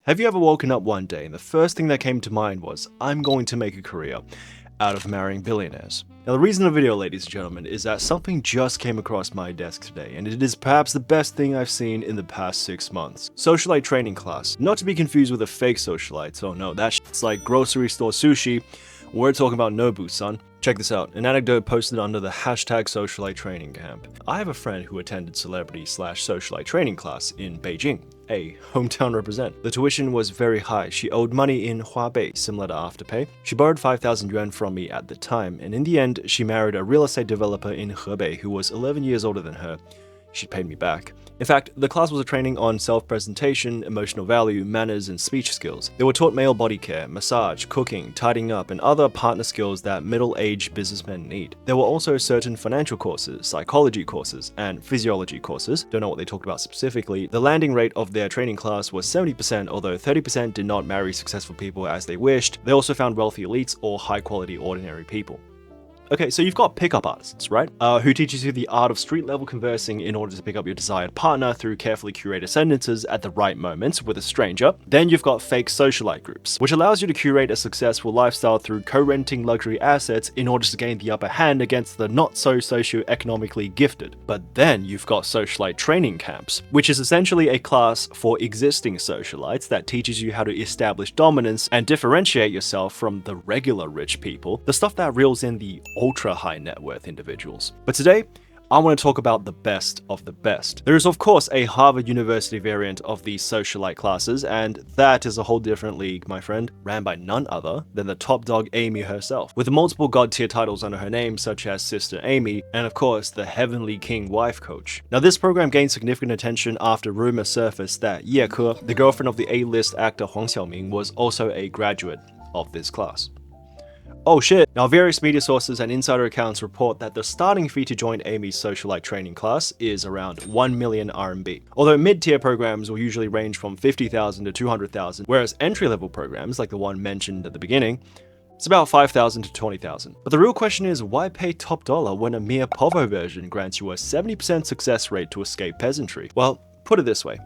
Have you ever woken up one day and the first thing that came to mind was, I'm going to make a career out of marrying billionaires? Now the reason of the video, ladies and gentlemen, is that something just came across my desk today, and it is perhaps the best thing I've seen in the past 6 months. Socialite training class. Not to be confused with a fake socialite, oh no, that shit's like grocery store sushi. We're talking about Nobu, son. Check this out, an anecdote posted under the hashtag Socialite Training Camp. I have a friend who attended celebrity/socialite training class in Beijing, a hometown represent. The tuition was very high. She owed money in Huabei, similar to Afterpay. She borrowed 5,000 yuan from me at the time, and in the end, she married a real estate developer in Hebei who was 11 years older than her. She paid me back. In fact, the class was a training on self-presentation, emotional value, manners, and speech skills. They were taught male body care, massage, cooking, tidying up, and other partner skills that middle-aged businessmen need. There were also certain financial courses, psychology courses, and physiology courses. Don't know what they talked about specifically. The landing rate of their training class was 70%, although 30% did not marry successful people as they wished. They also found wealthy elites or high-quality ordinary people. Okay, so you've got pickup artists, right? Who teaches you the art of street-level conversing in order to pick up your desired partner through carefully curated sentences at the right moments with a stranger. Then you've got fake socialite groups, which allows you to curate a successful lifestyle through co-renting luxury assets in order to gain the upper hand against the not-so-socio-economically gifted. But then you've got socialite training camps, which is essentially a class for existing socialites that teaches you how to establish dominance and differentiate yourself from the regular rich people, the stuff that reels in the ultra high net worth individuals. But today, I want to talk about the best of the best. There is of course a Harvard University variant of these socialite classes, and that is a whole different league, my friend, ran by none other than the top dog Amy herself, with multiple god tier titles under her name such as Sister Amy, and of course the Heavenly King Wife Coach. Now this program gained significant attention after rumors surfaced that Ye Ke, the girlfriend of the A-list actor Huang Xiaoming, was also a graduate of this class. Oh shit. Now various media sources and insider accounts report that the starting fee to join Amy's socialite training class is around 1 million RMB. Although mid-tier programs will usually range from 50,000 to 200,000, whereas entry-level programs like the one mentioned at the beginning, it's about 5,000 to 20,000. But the real question is, why pay top dollar when a mere POVO version grants you a 70% success rate to escape peasantry? Well, put it this way.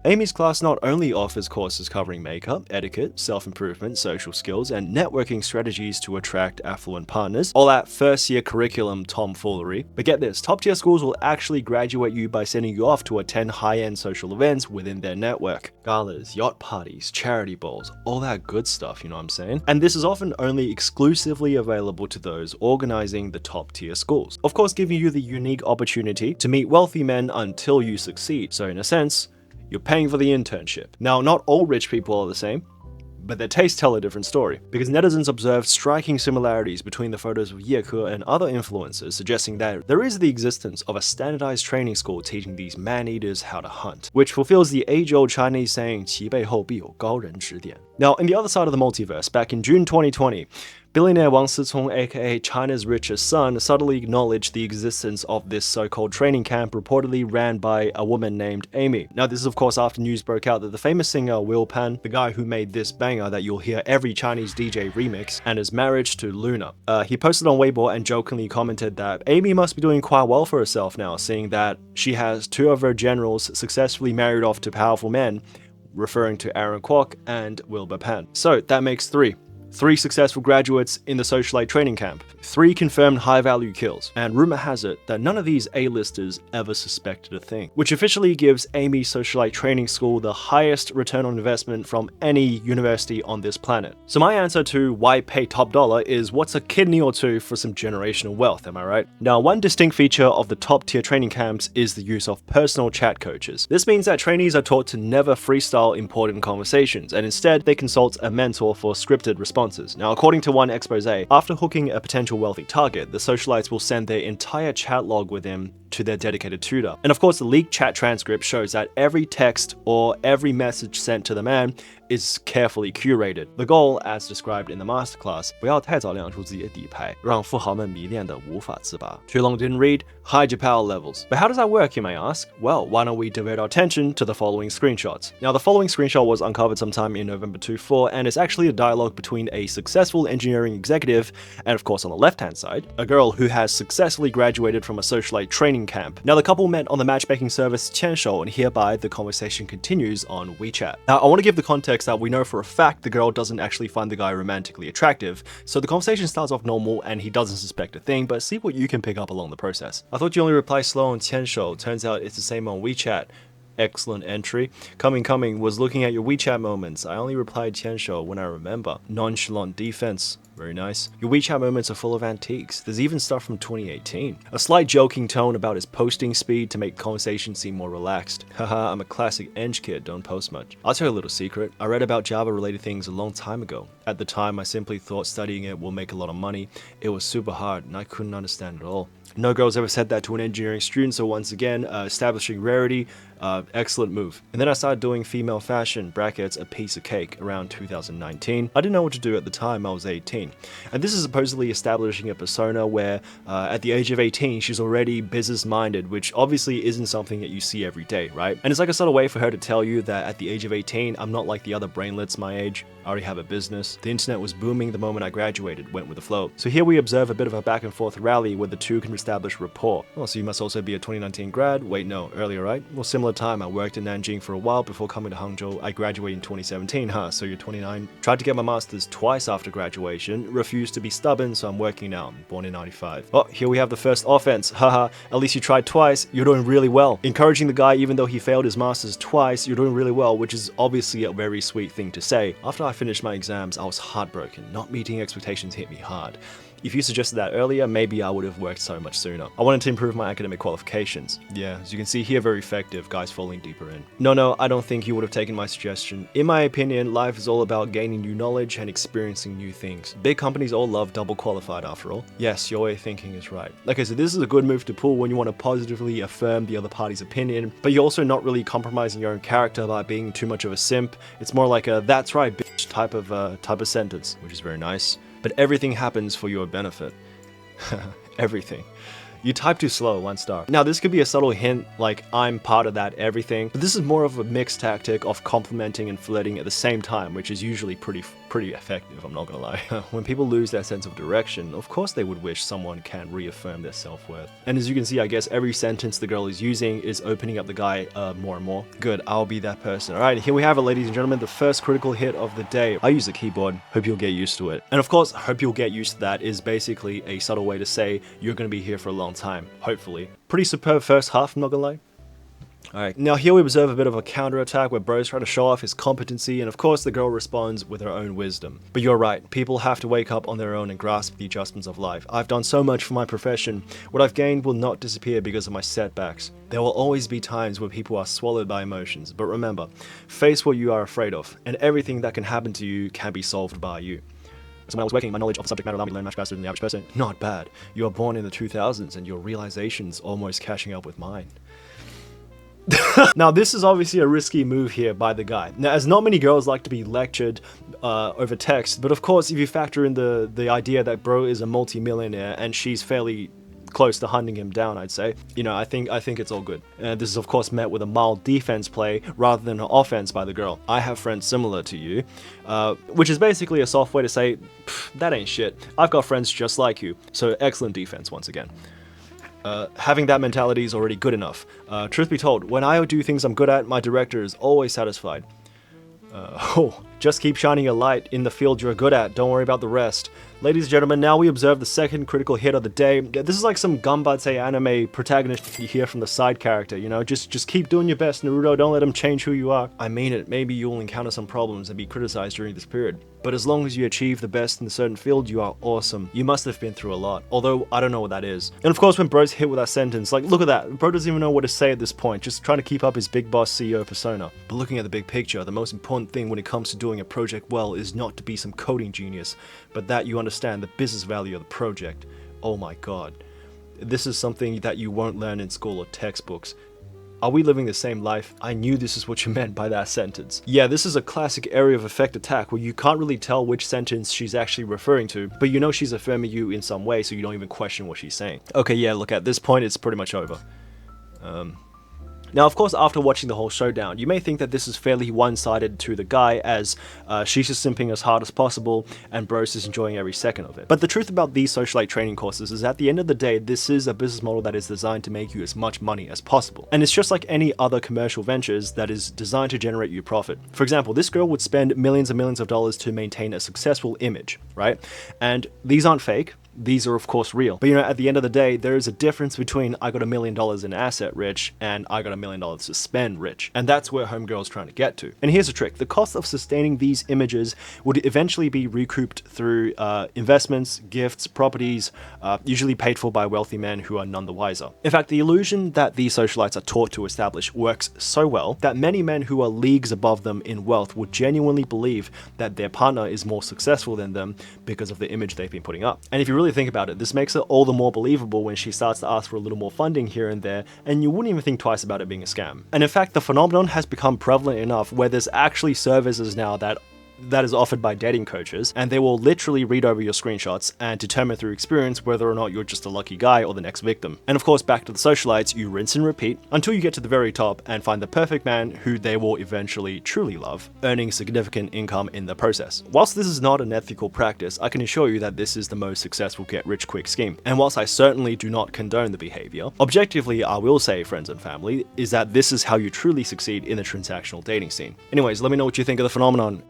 Amy's class not only offers courses covering makeup, etiquette, self-improvement, social skills, and networking strategies to attract affluent partners, all that first-year curriculum tomfoolery, but get this, top-tier schools will actually graduate you by sending you off to attend high-end social events within their network. Galas, yacht parties, charity balls, all that good stuff, you know what I'm saying? And this is often only exclusively available to those organizing the top-tier schools. Of course, giving you the unique opportunity to meet wealthy men until you succeed. So in a sense, you're paying for the internship. Now, not all rich people are the same, but their tastes tell a different story, because netizens observed striking similarities between the photos of Ye Ke and other influencers, suggesting that there is the existence of a standardized training school teaching these man-eaters how to hunt, which fulfills the age-old Chinese saying, 其背后必有高人指点. Now, in the other side of the multiverse, back in June 2020, billionaire Wang Sicong, aka China's richest son, subtly acknowledged the existence of this so-called training camp reportedly ran by a woman named Amy. Now this is of course after news broke out that the famous singer Will Pan, the guy who made this banger that you'll hear every Chinese DJ remix, and his marriage to Luna. He posted on Weibo and jokingly commented that Amy must be doing quite well for herself now, seeing that she has 2 of her generals successfully married off to powerful men, referring to Aaron Kwok and Wilbur Pan. So that makes 3. 3 successful graduates in the socialite training camp, 3 confirmed high-value kills, and rumor has it that none of these A-listers ever suspected a thing, which officially gives Amy's socialite training school the highest return on investment from any university on this planet. So my answer to why pay top dollar is what's a kidney or two for some generational wealth, am I right? Now, one distinct feature of the top-tier training camps is the use of personal chat coaches. This means that trainees are taught to never freestyle important conversations, and instead they consult a mentor for scripted responses. Now, according to one expose, after hooking a potential wealthy target, the socialites will send their entire chat log with him to their dedicated tutor. And of course, the leaked chat transcript shows that every text or every message sent to the man is carefully curated. The goal, as described in the masterclass, 不要太早亮出自己的底牌，让富豪们迷恋的无法自拔. Too long didn't read? Hide your power levels. But how does that work, you may ask? Well, why don't we devote our attention to the following screenshots. Now, the following screenshot was uncovered sometime in November 2024, and it's actually a dialogue between a successful engineering executive and, of course, on the left-hand side, a girl who has successfully graduated from a socialite training matchmaking camp. Now the couple met on the matchmaking service Qianshou, and hereby the conversation continues on WeChat. Now I want to give the context that we know for a fact the girl doesn't actually find the guy romantically attractive, so the conversation starts off normal and he doesn't suspect a thing, but see what you can pick up along the process. I thought you only reply slow on Qianshou, turns out it's the same on WeChat. Excellent entry. Coming, was looking at your WeChat moments. I only replied Qianshou when I remember. Nonchalant defense. Very nice. Your WeChat moments are full of antiques. There's even stuff from 2018. A slight joking tone about his posting speed to make the conversation seem more relaxed. Haha, I'm a classic Eng kid, don't post much. I'll tell you a little secret. I read about Java related things a long time ago. At the time, I simply thought studying it will make a lot of money. It was super hard and I couldn't understand it all. No girl's ever said that to an engineering student, so once again, establishing rarity, excellent move. And then I started doing female fashion, brackets, a piece of cake, around 2019. I didn't know what to do at the time, I was 18. And this is supposedly establishing a persona where, at the age of 18, she's already business-minded, which obviously isn't something that you see every day, right? And it's like a subtle way for her to tell you that at the age of 18, I'm not like the other brainlets my age. I already have a business. The internet was booming the moment I graduated, went with the flow. So here we observe a bit of a back and forth rally where the two can establish rapport. Oh, so you must also be a 2019 grad? Wait, no, earlier, right? Well, similar time. I worked in Nanjing for a while before coming to Hangzhou. I graduated in 2017, huh? So you're 29. Tried to get my master's twice after graduation. Refused to be stubborn, so I'm working now. Born in 95. Oh, here we have the first offense. Haha, at least you tried twice. You're doing really well. Encouraging the guy even though he failed his master's twice, you're doing really well, which is obviously a very sweet thing to say. After I finished my exams, I was heartbroken. Not meeting expectations hit me hard. If you suggested that earlier, maybe I would have worked so much sooner. I wanted to improve my academic qualifications. Yeah, as you can see here, very effective, guys falling deeper in. No, I don't think you would have taken my suggestion. In my opinion, life is all about gaining new knowledge and experiencing new things. Big companies all love double qualified after all. Yes, your way of thinking is right. Okay, so this is a good move to pull when you want to positively affirm the other party's opinion, but you're also not really compromising your own character by being too much of a simp. It's more like a "that's right, bitch" type of sentence, which is very nice. But everything happens for your benefit. Everything. You type too slow, 1 star. Now this could be a subtle hint, like I'm part of that everything, but this is more of a mixed tactic of complimenting and flirting at the same time, which is usually pretty effective, I'm not gonna lie. When people lose their sense of direction, of course they would wish someone can reaffirm their self-worth. And as you can see, I guess every sentence the girl is using is opening up the guy more and more. Good, I'll be that person. Alright, here we have it, ladies and gentlemen, the first critical hit of the day. I use the keyboard, hope you'll get used to it. And of course, hope you'll get used to that is basically a subtle way to say you're gonna be here for a long time, hopefully. Pretty superb first half, I'm not gonna lie. Alright, now here we observe a bit of a counterattack where bro's trying to show off his competency, and of course the girl responds with her own wisdom. But you're right, people have to wake up on their own and grasp the adjustments of life. I've done so much for my profession. What I've gained will not disappear because of my setbacks. There will always be times where people are swallowed by emotions, but remember, face what you are afraid of, and everything that can happen to you can be solved by you. So when I was working, my knowledge of the subject matter allowed me to learn much faster than the average person. Not bad. You are born in the 2000s and your realization's almost catching up with mine. Now this is obviously a risky move here by the guy. Now as not many girls like to be lectured over text, but of course if you factor in the idea that bro is a multi-millionaire and she's fairly close to hunting him down, I'd say. You know, I think it's all good. This is of course met with a mild defense play rather than an offense by the girl. I have friends similar to you, which is basically a soft way to say, that ain't shit. I've got friends just like you. So excellent defense once again. Having that mentality is already good enough. Truth be told, when I do things I'm good at, my director is always satisfied. Just keep shining a light in the field you're good at, don't worry about the rest. Ladies and gentlemen, now we observe the second critical hit of the day. This is like some Ganbatte anime protagonist you hear from the side character, you know? Just keep doing your best, Naruto, don't let him change who you are. I mean it, maybe you'll encounter some problems and be criticized during this period. But as long as you achieve the best in a certain field, you are awesome. You must have been through a lot, although I don't know what that is. And of course when bro's hit with that sentence, like look at that, bro doesn't even know what to say at this point, just trying to keep up his big boss CEO persona. But looking at the big picture, the most important thing when it comes to doing a project well is not to be some coding genius, but that you understand the business value of the project. Oh my god. This is something that you won't learn in school or textbooks. Are we living the same life? I knew this is what you meant by that sentence. Yeah, this is a classic area of effect attack where you can't really tell which sentence she's actually referring to, but you know she's affirming you in some way, so you don't even question what she's saying. Okay, yeah, look, at this point it's pretty much over. Now, of course, after watching the whole showdown, you may think that this is fairly one-sided to the guy, as she's just simping as hard as possible and Bros is enjoying every second of it. But the truth about these socialite training courses is at the end of the day, this is a business model that is designed to make you as much money as possible. And it's just like any other commercial ventures that is designed to generate you profit. For example, this girl would spend millions and millions of dollars to maintain a successful image, right? And these aren't fake. These are of course real. But at the end of the day, there is a difference between I got $1 million in asset rich and I got $1 million to spend rich. And that's where Homegirl's trying to get to. And here's a trick. The cost of sustaining these images would eventually be recouped through investments, gifts, properties, usually paid for by wealthy men who are none the wiser. In fact, the illusion that these socialites are taught to establish works so well that many men who are leagues above them in wealth would genuinely believe that their partner is more successful than them because of the image they've been putting up. And if you really think about it, this makes it all the more believable when she starts to ask for a little more funding here and there, and you wouldn't even think twice about it being a scam. And in fact, the phenomenon has become prevalent enough where there's actually services now that is offered by dating coaches, and they will literally read over your screenshots and determine through experience whether or not you're just a lucky guy or the next victim. And of course, back to the socialites, you rinse and repeat until you get to the very top and find the perfect man who they will eventually truly love, earning significant income in the process. Whilst this is not an ethical practice, I can assure you that this is the most successful get-rich-quick scheme. And whilst I certainly do not condone the behavior, objectively, I will say, friends and family, is that this is how you truly succeed in the transactional dating scene. Anyways, let me know what you think of the phenomenon.